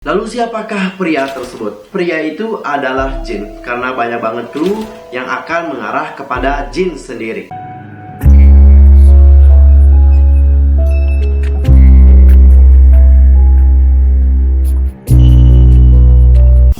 Lalu siapakah pria tersebut? Pria itu adalah jin, karena banyak banget clue yang akan mengarah kepada jin sendiri.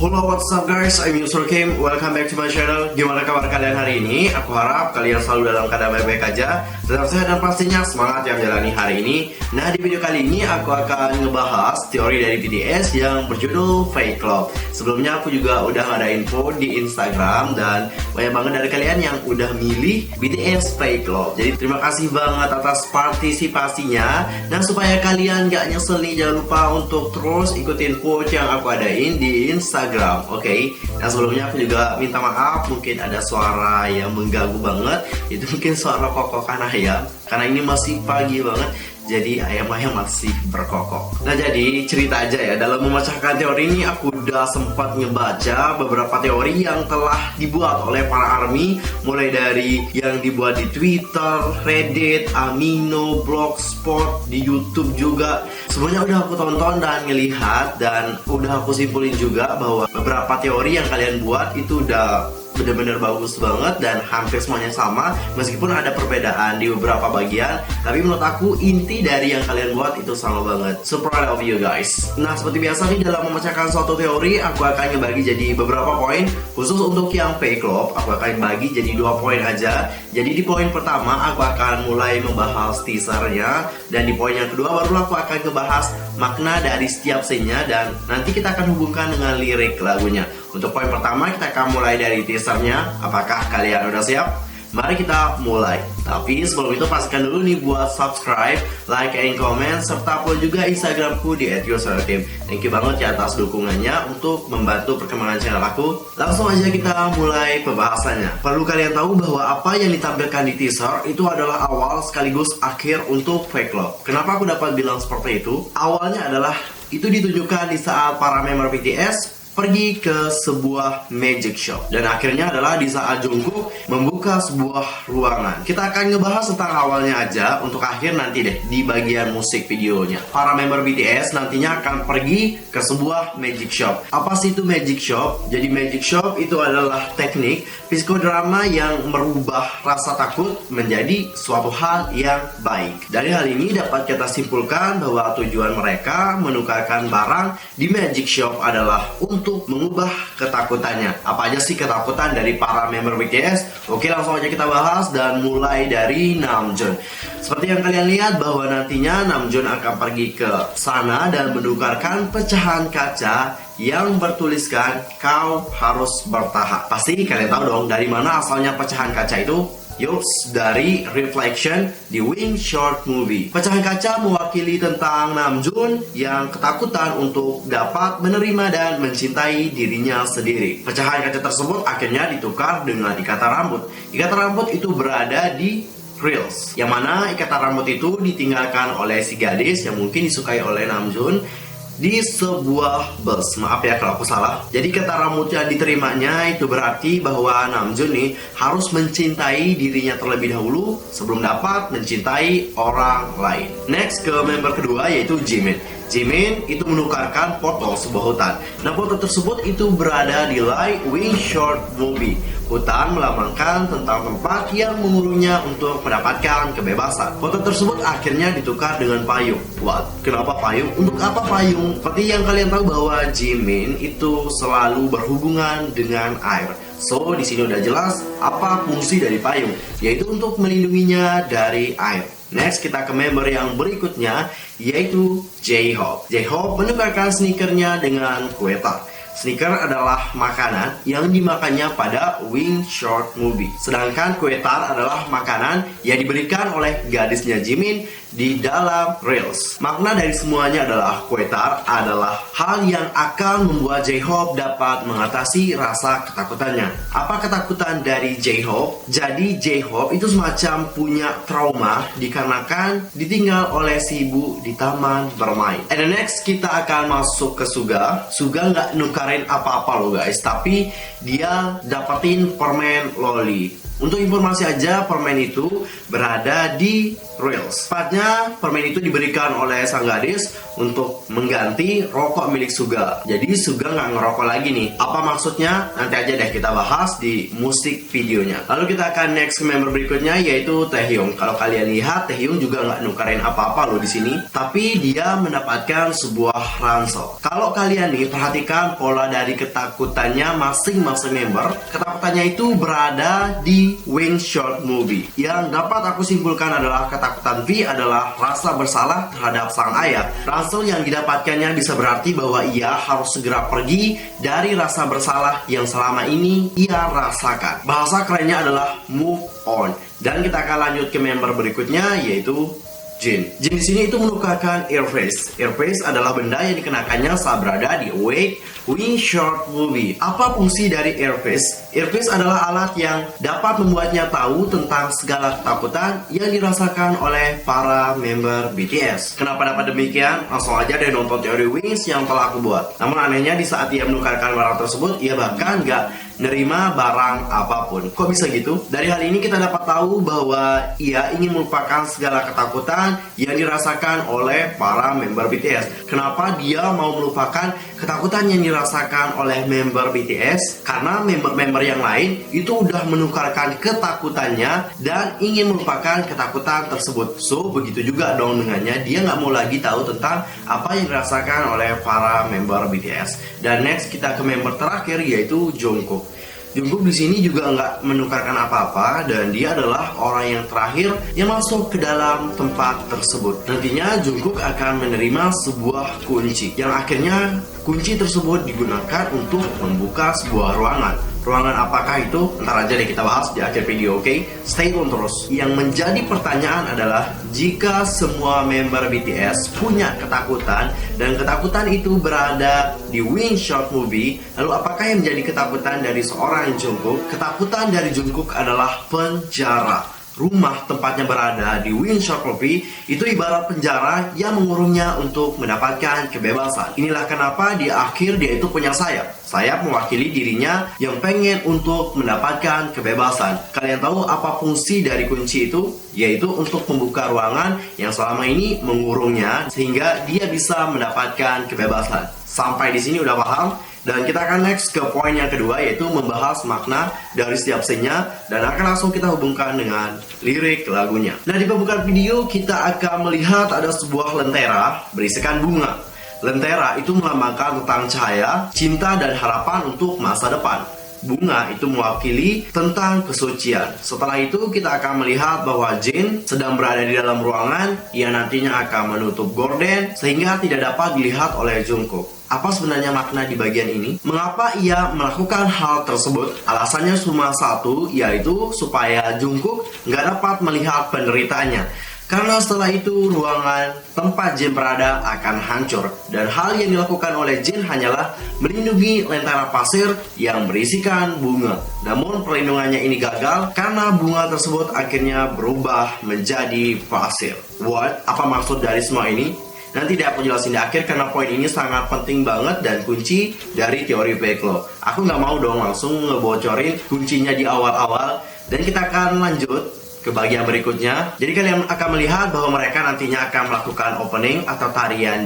Halo, what's up guys? I'm Yusur Kim. Welcome back to my channel. Gimana kabar kalian hari ini? Aku harap kalian selalu dalam keadaan baik-baik aja, tetap sehat dan pastinya semangat yang menjalani hari ini. Nah, di video kali ini aku akan ngebahas teori dari BTS yang berjudul Fake Love. Sebelumnya aku juga udah ada info di Instagram dan banyak banget dari kalian yang udah milih BTS Fake Love. Jadi terima kasih banget atas partisipasinya. Dan supaya kalian gak nyesel nih, jangan lupa untuk terus ikutin vote yang aku adain di Instagram. Oke. Nah, sebelumnya aku juga minta maaf, mungkin ada suara yang mengganggu banget. Itu mungkin suara kokokan ayam, karena ini masih pagi banget, jadi ayam-ayam masih berkokok. Nah, jadi cerita aja ya, dalam memecahkan teori ini aku udah sempat ngebaca beberapa teori yang telah dibuat oleh para ARMY, mulai dari yang dibuat di Twitter, Reddit, Amino, Blogspot, di YouTube juga. Semuanya udah aku tonton dan ngelihat, dan udah aku simpulin juga bahwa beberapa teori yang kalian buat itu udah bener-bener bagus banget dan hampir semuanya sama, meskipun ada perbedaan di beberapa bagian, tapi menurut aku inti dari yang kalian buat itu sama banget. So proud of you guys. Nah, seperti biasa nih, dalam memecahkan suatu teori aku akan ngebagi jadi beberapa poin. Khusus untuk yang fake love, aku akan bagi jadi 2 poin aja. Jadi di poin pertama aku akan mulai membahas teasernya, dan di poin yang kedua baru aku akan ngebahas makna dari setiap scene-nya, dan nanti kita akan hubungkan dengan lirik lagunya. Untuk poin pertama kita akan mulai dari teasernya. Apakah kalian udah siap? Mari kita mulai. Tapi sebelum itu pastikan dulu nih buat subscribe, like, and comment, serta follow juga Instagramku di @yourselfkim. Thank you banget ya atas dukungannya untuk membantu perkembangan channel aku. Langsung aja kita mulai pembahasannya. Perlu kalian tahu bahwa apa yang ditampilkan di teaser itu adalah awal sekaligus akhir untuk Fake Love. Kenapa aku dapat bilang seperti itu? Awalnya adalah itu ditunjukkan di saat para member BTS pergi ke sebuah magic shop, dan akhirnya adalah di saat Jungkook membuka sebuah ruangan. Kita akan ngebahas tentang awalnya aja, untuk akhir nanti deh di bagian musik videonya. Para member BTS nantinya akan pergi ke sebuah magic shop. Apa sih itu magic shop? Jadi magic shop itu adalah teknik psikodrama yang merubah rasa takut menjadi suatu hal yang baik. Dari hal ini dapat kita simpulkan bahwa tujuan mereka menukarkan barang di magic shop adalah untuk mengubah ketakutannya. Apa aja sih ketakutan dari para member BTS? Oke, langsung aja kita bahas, dan mulai dari Namjoon. Seperti yang kalian lihat bahwa nantinya Namjoon akan pergi ke sana dan menukarkan pecahan kaca yang bertuliskan "Kau harus bertahan". Pasti kalian tahu dong dari mana asalnya pecahan kaca itu. Yups, dari Reflection di Wing Short Movie. Pecahan kaca mewakili tentang Namjoon yang ketakutan untuk dapat menerima dan mencintai dirinya sendiri. Pecahan kaca tersebut akhirnya ditukar dengan ikatan rambut. Ikatan rambut itu berada di Reels, yang mana ikatan rambut itu ditinggalkan oleh si gadis yang mungkin disukai oleh Namjoon di sebuah bus. Maaf ya kalau aku salah. Jadi kata rambut yang diterimanya itu berarti bahwa Namjoon nih harus mencintai dirinya terlebih dahulu sebelum dapat mencintai orang lain. Next ke member kedua, yaitu Jimin. Jimin itu menukarkan foto sebuah hutan. Nah, foto tersebut itu berada di Light Wing Short Movie. Hutan melambangkan tentang tempat yang mengurungnya untuk mendapatkan kebebasan. Foto tersebut akhirnya ditukar dengan payung. What? Kenapa payung? Untuk apa payung? Seperti yang kalian tahu bahwa Jimin itu selalu berhubungan dengan air. So, di sini udah jelas apa fungsi dari payung, yaitu untuk melindunginya dari air. Next, kita ke member yang berikutnya, yaitu J-Hope. J-Hope menukarkan sneakernya dengan kue tart. Sneaker adalah makanan yang dimakannya pada Wing Short Movie. Sedangkan kue tart adalah makanan yang diberikan oleh gadisnya Jimin di dalam Reels. Makna dari semuanya adalah kue tart adalah hal yang akan membuat J-Hope dapat mengatasi rasa ketakutannya. Apa ketakutan dari J-Hope? Jadi J-Hope itu semacam punya trauma dikarenakan ditinggal oleh si ibu di taman bermain. And the next kita akan masuk ke Suga. Suga nggak nukarin apa-apa loh guys, tapi dia dapetin permen loli. Untuk informasi aja, permen itu berada di Reels. Tepatnya permen itu diberikan oleh sang gadis untuk mengganti rokok milik Suga. Jadi Suga nggak ngerokok lagi nih. Apa maksudnya? Nanti aja deh kita bahas di musik videonya. Lalu kita akan next ke member berikutnya, yaitu Taehyung. Kalau kalian lihat, Taehyung juga nggak nukarin apa-apa loh di sini, tapi dia mendapatkan sebuah ransel. Kalau kalian nih perhatikan pola dari ketakutannya masing-masing member, ketakutannya itu berada di Wing Shot Movie. Yang dapat aku simpulkan adalah ketakutan V adalah rasa bersalah terhadap sang ayah. Ransel yang didapatkannya bisa berarti bahwa ia harus segera pergi dari rasa bersalah yang selama ini ia rasakan. Bahasa kerennya adalah move on. Dan kita akan lanjut ke member berikutnya, yaitu Jin. Jin di sini itu menukarkan earpiece. Earpiece adalah benda yang dikenakannya saat berada di Awake Wing Shot Movie. Apa fungsi dari earpiece? Earpiece adalah alat yang dapat membuatnya tahu tentang segala ketakutan yang dirasakan oleh para member BTS. Kenapa dapat demikian? Langsung aja deh nonton teori Wings yang telah aku buat. Namun anehnya di saat ia menukarkan barang tersebut, ia bahkan nggak nerima barang apapun. Kok bisa gitu? Dari hal ini kita dapat tahu bahwa ia ingin melupakan segala ketakutan yang dirasakan oleh para member BTS. Kenapa dia mau melupakan ketakutan yang dirasakan oleh member BTS? Karena member-member yang lain itu udah menukarkan ketakutannya dan ingin melupakan ketakutan tersebut. So, begitu juga dong dengannya, dia nggak mau lagi tahu tentang apa yang dirasakan oleh para member BTS. Dan next kita ke member terakhir, yaitu Jungkook. Jungkook di sini juga nggak menukarkan apa-apa dan dia adalah orang yang terakhir yang masuk ke dalam tempat tersebut. Nantinya Jungkook akan menerima sebuah kunci yang akhirnya kunci tersebut digunakan untuk membuka sebuah ruangan. Ruangan apakah itu? Ntar aja deh kita bahas di akhir video, oke? Stay tune terus. Yang menjadi pertanyaan adalah, jika semua member BTS punya ketakutan dan ketakutan itu berada di Wing Shot Movie, lalu apakah yang menjadi ketakutan dari seorang Jungkook? Ketakutan dari Jungkook adalah penjara. Rumah tempatnya berada di Wing Shot Movie itu ibarat penjara yang mengurungnya untuk mendapatkan kebebasan. Inilah kenapa di akhir dia itu punya sayap. Sayap mewakili dirinya yang pengen untuk mendapatkan kebebasan. Kalian tahu apa fungsi dari kunci itu? Yaitu untuk membuka ruangan yang selama ini mengurungnya sehingga dia bisa mendapatkan kebebasan. Sampai di sini udah paham? Dan kita akan next ke poin yang kedua, yaitu membahas makna dari setiap scene-nya dan akan langsung kita hubungkan dengan lirik lagunya. Nah, di pembukaan video kita akan melihat ada sebuah lentera berisikan bunga. Lentera itu melambangkan tentang cahaya, cinta dan harapan untuk masa depan. Bunga itu mewakili tentang kesucian. Setelah itu kita akan melihat bahwa Jin sedang berada di dalam ruangan. Ia nantinya akan menutup gorden sehingga tidak dapat dilihat oleh Jungkook. Apa sebenarnya makna di bagian ini? Mengapa ia melakukan hal tersebut? Alasannya cuma satu, yaitu supaya Jungkook nggak dapat melihat penderitaannya. Karena setelah itu ruangan tempat Jin berada akan hancur. Dan hal yang dilakukan oleh Jin hanyalah melindungi lentera pasir yang berisikan bunga. Namun perlindungannya ini gagal karena bunga tersebut akhirnya berubah menjadi pasir. What? Apa maksud dari semua ini? Nanti deh aku jelasin di akhir karena poin ini sangat penting banget dan kunci dari teori Baeklo. Aku nggak mau dong langsung ngebocorin kuncinya di awal-awal. Dan kita akan lanjut ke bagian berikutnya. Jadi kalian akan melihat bahwa mereka nantinya akan melakukan opening atau tarian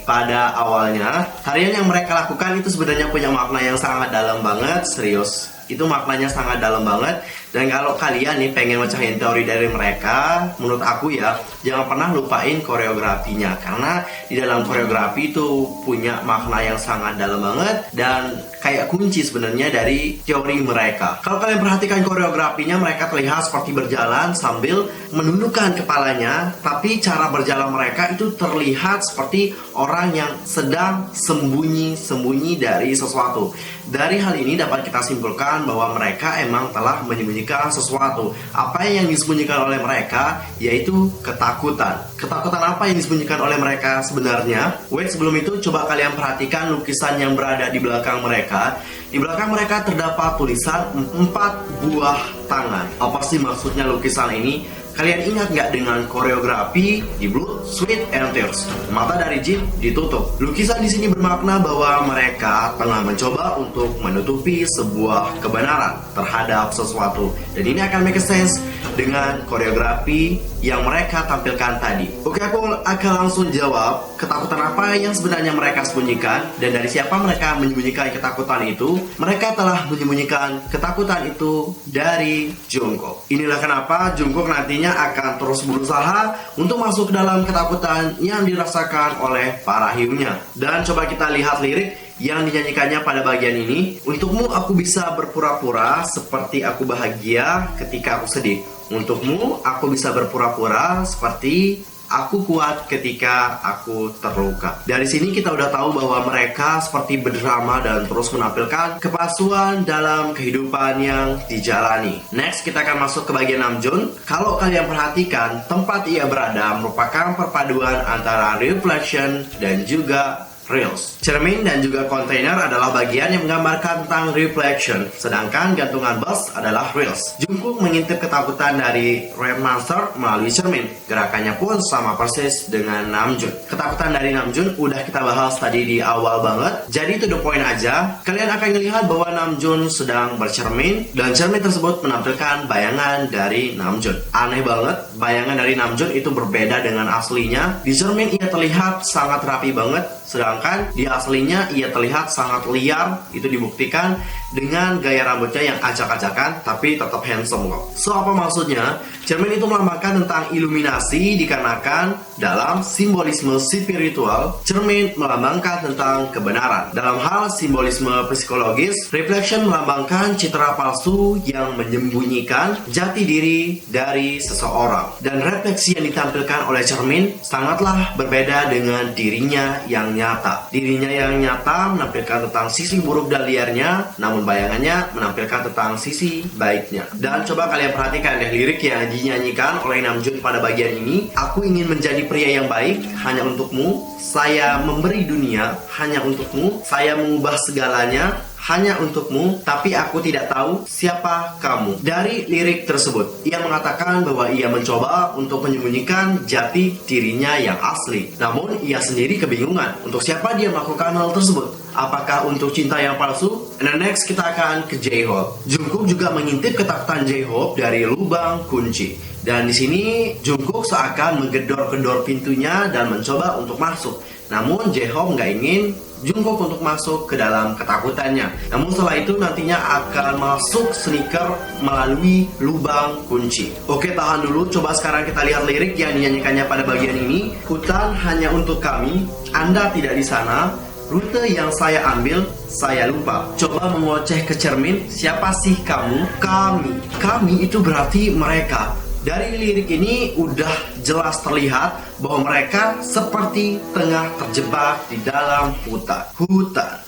pada awalnya. Tarian yang mereka lakukan itu sebenarnya punya makna yang sangat dalam banget, serius. Itu maknanya sangat dalam banget. Dan kalau kalian nih pengen mecahin teori dari mereka, menurut aku ya, jangan pernah lupain koreografinya. Karena di dalam koreografi itu punya makna yang sangat dalam banget dan kayak kunci sebenarnya dari teori mereka. Kalau kalian perhatikan koreografinya, mereka terlihat seperti berjalan sambil menundukkan kepalanya, tapi cara berjalan mereka itu terlihat seperti orang yang sedang sembunyi-sembunyi dari sesuatu. Dari hal ini dapat kita simpulkan bahwa mereka emang telah menyembunyikan sesuatu. Apa yang disembunyikan oleh mereka yaitu ketakutan. Ketakutan apa yang disembunyikan oleh mereka sebenarnya? Wait, sebelum itu coba kalian perhatikan lukisan yang berada di belakang mereka. Di belakang mereka terdapat tulisan 4 buah tangan. Apa sih maksudnya lukisan ini? Kalian ingat nggak dengan koreografi di Blood, Sweat, and Tears? Mata dari Jin ditutup. Lukisan di sini bermakna bahwa mereka tengah mencoba untuk menutupi sebuah kebenaran terhadap sesuatu. Dan ini akan make sense dengan koreografi yang mereka tampilkan tadi. Oke, aku akan langsung jawab ketakutan apa yang sebenarnya mereka sembunyikan dan dari siapa mereka menyembunyikan ketakutan itu. Mereka telah menyembunyikan ketakutan itu dari Jungkook. Inilah kenapa Jungkook nantinya akan terus berusaha untuk masuk ke dalam ketakutan yang dirasakan oleh para hyunnya. Dan coba kita lihat lirik yang dinyanyikannya pada bagian ini. Untukmu aku bisa berpura-pura seperti aku bahagia ketika aku sedih. Untukmu aku bisa berpura-pura seperti aku kuat ketika aku terluka. Dari sini kita udah tahu bahwa mereka seperti berdrama dan terus menampilkan kepalsuan dalam kehidupan yang dijalani. Next, kita akan masuk ke bagian Namjoon. Kalau kalian perhatikan, tempat ia berada merupakan perpaduan antara reflection dan juga reels. Cermin dan juga kontainer adalah bagian yang menggambarkan tentang reflection, sedangkan gantungan bus adalah reels. Jungkook mengintip ketakutan dari Red Monster melalui cermin. Gerakannya pun sama persis dengan Namjoon. Ketakutan dari Namjoon udah kita bahas tadi di awal banget, jadi to the point aja. Kalian akan melihat bahwa Namjoon sedang bercermin dan cermin tersebut menampilkan bayangan dari Namjoon. Aneh banget, bayangan dari Namjoon itu berbeda dengan aslinya. Di cermin ia terlihat sangat rapi banget, sedangkan di aslinya ia terlihat sangat liar. Itu dibuktikan dengan gaya rambutnya yang acak-acakan tapi tetap handsome kok. So apa maksudnya? Cermin itu melambangkan tentang iluminasi dikarenakan dalam simbolisme spiritual, cermin melambangkan tentang kebenaran. Dalam hal simbolisme psikologis, reflection melambangkan citra palsu yang menyembunyikan jati diri dari seseorang. Dan refleksi yang ditampilkan oleh cermin sangatlah berbeda dengan dirinya yang nyata. Dirinya yang nyata menampilkan tentang sisi buruk dan liarnya, namun bayangannya menampilkan tentang sisi baiknya. Dan coba kalian perhatikan deh lirik yang dinyanyikan oleh Namjoon pada bagian ini. Aku ingin menjadi pria yang baik hanya untukmu, saya memberi dunia hanya untukmu, saya mengubah segalanya hanya untukmu, tapi aku tidak tahu siapa kamu. Dari lirik tersebut, ia mengatakan bahwa ia mencoba untuk menyembunyikan jati dirinya yang asli. Namun, ia sendiri kebingungan untuk siapa dia melakukan hal tersebut. Apakah untuk cinta yang palsu? And next kita akan ke J-Hope. Jungkook juga mengintip ketakutan J-Hope dari lubang kunci. Dan di sini Jungkook seakan menggedor-gedor pintunya dan mencoba untuk masuk. Namun J-Hope nggak ingin Jungkook untuk masuk ke dalam ketakutannya. Namun setelah itu nantinya akan masuk sneaker melalui lubang kunci. Oke, tahan dulu. Coba sekarang kita lihat lirik yang dinyanyikannya pada bagian ini. Hutan hanya untuk kami, Anda tidak di sana. Rute yang saya ambil, saya lupa. Coba mengoceh ke cermin, siapa sih kamu? Kami. Kami itu berarti mereka. Dari lirik ini udah jelas terlihat bahwa mereka seperti tengah terjebak di dalam hutan.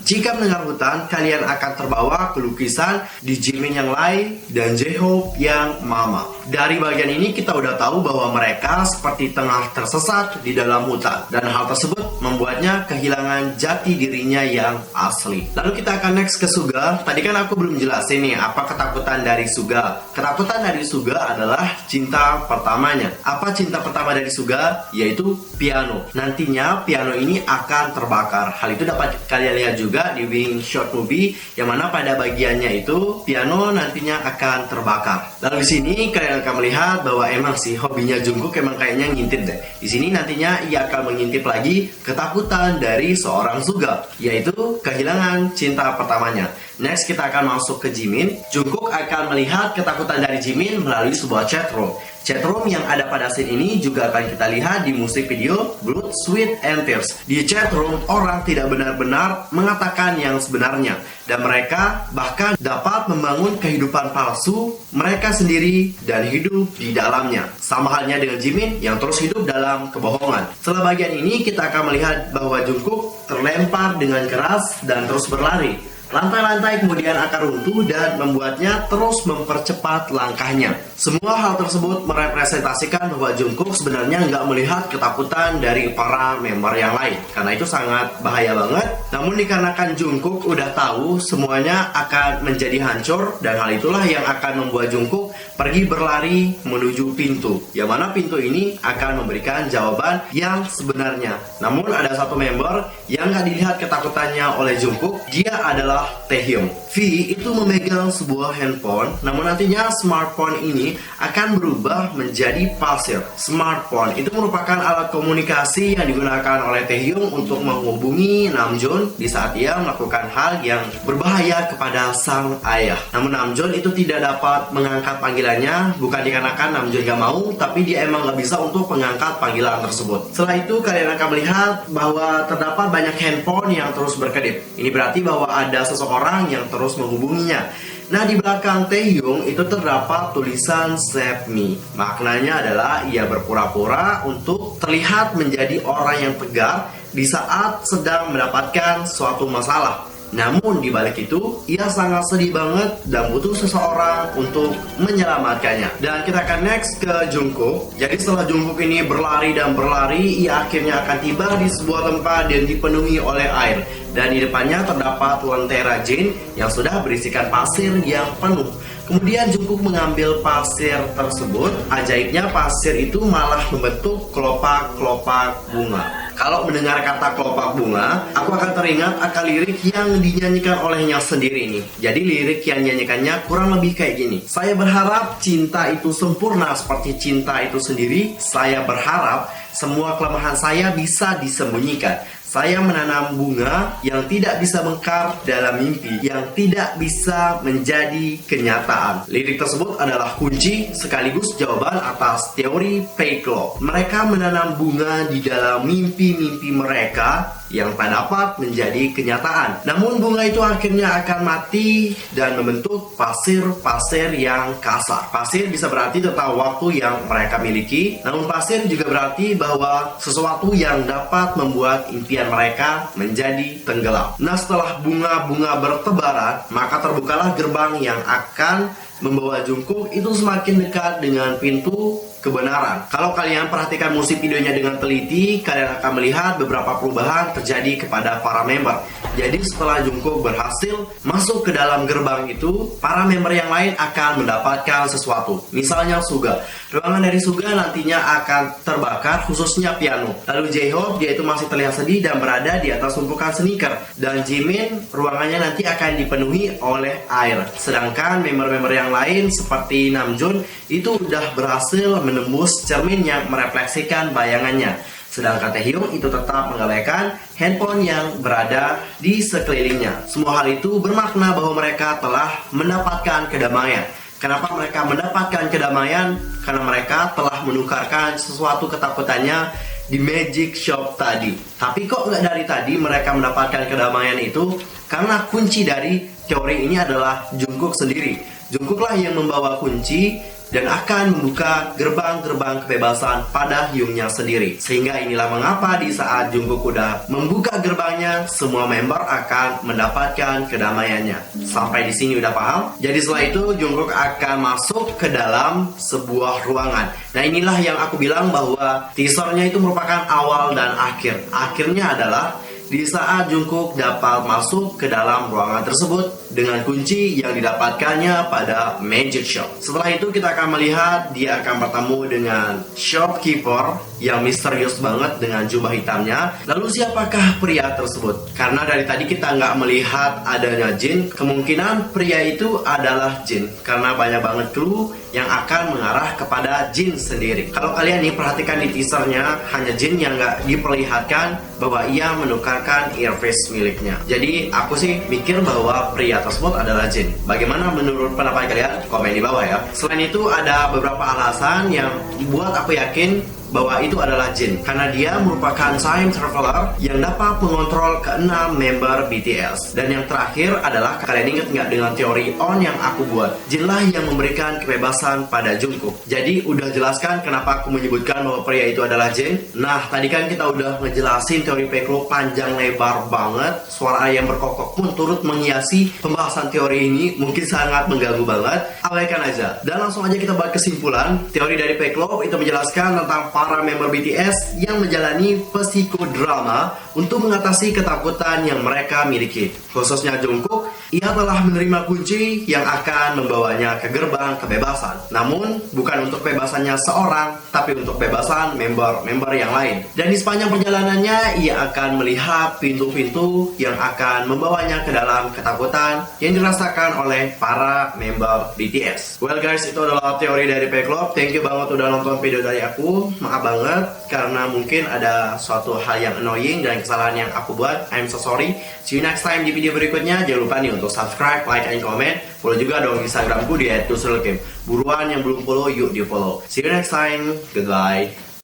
Jika mendengar hutan, kalian akan terbawa ke lukisan di Jimin yang Lai dan J-Hope yang Mama. Dari bagian ini kita udah tahu bahwa mereka seperti tengah tersesat di dalam hutan. Dan hal tersebut membuatnya kehilangan jati dirinya yang asli. Lalu kita akan next ke Suga. Tadi kan aku belum jelasin nih apa ketakutan dari Suga. Ketakutan dari Suga adalah cinta pertamanya. Apa cinta pertama dari Suga? Yaitu piano. Nantinya piano ini akan terbakar. Hal itu dapat kalian lihat juga di Wing Short Movie, yang mana pada bagiannya itu piano nantinya akan terbakar. Lalu di sini kalian akan melihat bahwa emang sih hobinya Jungkook emang kayaknya ngintip deh. Di sini nantinya ia akan mengintip lagi ketakutan dari seorang Suga, yaitu kehilangan cinta pertamanya. Next kita akan masuk ke Jimin. Jungkook akan melihat ketakutan dari Jimin melalui sebuah chatroom. Chatroom yang ada pada scene ini juga akan kita lihat di musik video Blood, Sweat, and Tears. Di chatroom, orang tidak benar-benar mengatakan yang sebenarnya. Dan mereka bahkan dapat membangun kehidupan palsu mereka sendiri dan hidup di dalamnya. Sama halnya dengan Jimin yang terus hidup dalam kebohongan. Setelah bagian ini kita akan melihat bahwa Jungkook terlempar dengan keras dan terus berlari. Lantai-lantai kemudian akan runtuh dan membuatnya terus mempercepat langkahnya. Semua hal tersebut merepresentasikan bahwa Jungkook sebenarnya nggak melihat ketakutan dari para member yang lain. Karena itu sangat bahaya banget. Namun dikarenakan Jungkook udah tahu semuanya akan menjadi hancur, dan hal itulah yang akan membuat Jungkook pergi berlari menuju pintu. Yang mana pintu ini akan memberikan jawaban yang sebenarnya. Namun ada satu member yang nggak dilihat ketakutannya oleh Jungkook. Dia adalah Taehyung. V itu memegang sebuah handphone, namun nantinya smartphone ini ini akan berubah menjadi Pulsar. Smartphone itu merupakan alat komunikasi yang digunakan oleh Taehyung untuk menghubungi Namjoon di saat ia melakukan hal yang berbahaya kepada sang ayah. Namun Namjoon itu tidak dapat mengangkat panggilannya, bukan dikarenakan Namjoon gak mau, tapi dia emang gak bisa untuk mengangkat panggilan tersebut. Setelah itu kalian akan melihat bahwa terdapat banyak handphone yang terus berkedip. Ini berarti bahwa ada seseorang yang terus menghubunginya. Nah, di belakang Taehyung itu terdapat tulisan Save Me. Maknanya adalah ia berpura-pura untuk terlihat menjadi orang yang tegar di saat sedang mendapatkan suatu masalah. Namun di balik itu, ia sangat sedih banget dan butuh seseorang untuk menyelamatkannya. Dan kita akan next ke Jungkook. Jadi setelah Jungkook ini berlari dan berlari, ia akhirnya akan tiba di sebuah tempat yang dipenuhi oleh air. Dan di depannya terdapat lentera Jin yang sudah berisikan pasir yang penuh. Kemudian Jungkook mengambil pasir tersebut. Ajaibnya pasir itu malah membentuk kelopak-kelopak bunga. Kalau mendengar kata kelopak bunga, aku akan teringat akan lirik yang dinyanyikan olehnya sendiri ini. Jadi lirik yang dinyanyikannya kurang lebih kayak gini. Saya berharap cinta itu sempurna seperti cinta itu sendiri. Saya berharap semua kelemahan saya bisa disembunyikan. Saya menanam bunga yang tidak bisa mekar dalam mimpi, yang tidak bisa menjadi kenyataan. Lirik tersebut adalah kunci sekaligus jawaban atas teori fake love. Mereka menanam bunga di dalam mimpi-mimpi mereka yang tak dapat menjadi kenyataan. Namun bunga itu akhirnya akan mati dan membentuk pasir-pasir yang kasar. Pasir bisa berarti tentang waktu yang mereka miliki, namun pasir juga berarti bahwa sesuatu yang dapat membuat impian mereka menjadi tenggelam. Nah, setelah bunga-bunga bertebaran, maka terbukalah gerbang yang akan membawa Jungkook itu semakin dekat dengan pintu kebenaran. Kalau kalian perhatikan musik videonya dengan teliti, kalian akan melihat beberapa perubahan terjadi kepada para member. Jadi setelah Jungkook berhasil masuk ke dalam gerbang itu, para member yang lain akan mendapatkan sesuatu. Misalnya Suga. Ruangan dari Suga nantinya akan terbakar, khususnya piano. Lalu J-Hope, dia itu masih terlihat sedih dan berada di atas tumpukan sneaker. Dan Jimin, ruangannya nanti akan dipenuhi oleh air. Sedangkan member-member yang lain seperti Namjoon itu udah berhasil menembus cermin yang merefleksikan bayangannya. Sedangkan Taehyung itu tetap mengabaikan handphone yang berada di sekelilingnya. Semua hal itu bermakna bahwa mereka telah mendapatkan kedamaian. Kenapa mereka mendapatkan kedamaian? Karena mereka telah menukarkan sesuatu ketakutannya di Magic Shop tadi. Tapi kok nggak dari tadi mereka mendapatkan kedamaian itu? Karena kunci dari teori ini adalah Jungkook sendiri. Jungkooklah yang membawa kunci dan akan membuka gerbang-gerbang kebebasan pada Hyungnya sendiri. Sehingga inilah mengapa di saat Jungkook udah membuka gerbangnya, semua member akan mendapatkan kedamaiannya. Sampai di sini udah paham? Jadi setelah itu Jungkook akan masuk ke dalam sebuah ruangan. Nah, inilah yang aku bilang bahwa teasernya itu merupakan awal dan akhir. Akhirnya adalah di saat Jungkook dapat masuk ke dalam ruangan tersebut dengan kunci yang didapatkannya pada Magic Shop. Setelah itu kita akan melihat dia akan bertemu dengan shopkeeper yang misterius banget dengan jubah hitamnya. Lalu siapakah pria tersebut? Karena dari tadi kita nggak melihat adanya Jin, kemungkinan pria itu adalah Jin. Karena banyak banget clue yang akan mengarah kepada Jin sendiri. Kalau kalian nih perhatikan di teasernya, hanya Jin yang nggak diperlihatkan bahwa ia menukarkan earpiece miliknya. Jadi aku sih mikir bahwa pria tersebut adalah Jin. Bagaimana menurut pendapat kalian? Komen di bawah ya. Selain itu ada beberapa alasan yang buat aku yakin bahwa itu adalah Jin, karena dia merupakan time traveler yang dapat mengontrol ke-6 member BTS. Dan yang terakhir adalah, kalian ingat nggak dengan teori On yang aku buat? Jinlah yang memberikan kebebasan pada Jungkook. Jadi udah jelaskan kenapa aku menyebutkan bahwa pria itu adalah Jin. Nah, tadi kan kita udah ngejelasin teori fake love panjang lebar banget. Suara ayam berkokok pun turut menghiasi pembahasan teori ini, mungkin sangat mengganggu banget. Abaikan aja. Dan langsung aja kita buat kesimpulan. Teori dari fake love itu menjelaskan tentang para member BTS yang menjalani psikodrama untuk mengatasi ketakutan yang mereka miliki. Khususnya Jungkook, Ia telah menerima kunci yang akan membawanya ke gerbang kebebasan. Namun, bukan untuk kebebasannya seorang, tapi untuk kebebasan member-member yang lain. Dan di sepanjang perjalanannya, ia akan melihat pintu-pintu yang akan membawanya ke dalam ketakutan yang dirasakan oleh para member BTS. Well guys, itu adalah teori dari P-Club. Thank you banget udah nonton video dari aku. Maaf banget karena mungkin ada suatu hal yang annoying dan kesalahan yang aku buat. I'm so sorry. See you next time di video berikutnya. Jangan lupa nih untuk subscribe, like, and comment. Follow juga dong Instagramku di @yusrilkim. Buruan yang belum follow, yuk di follow. See you next time. Goodbye.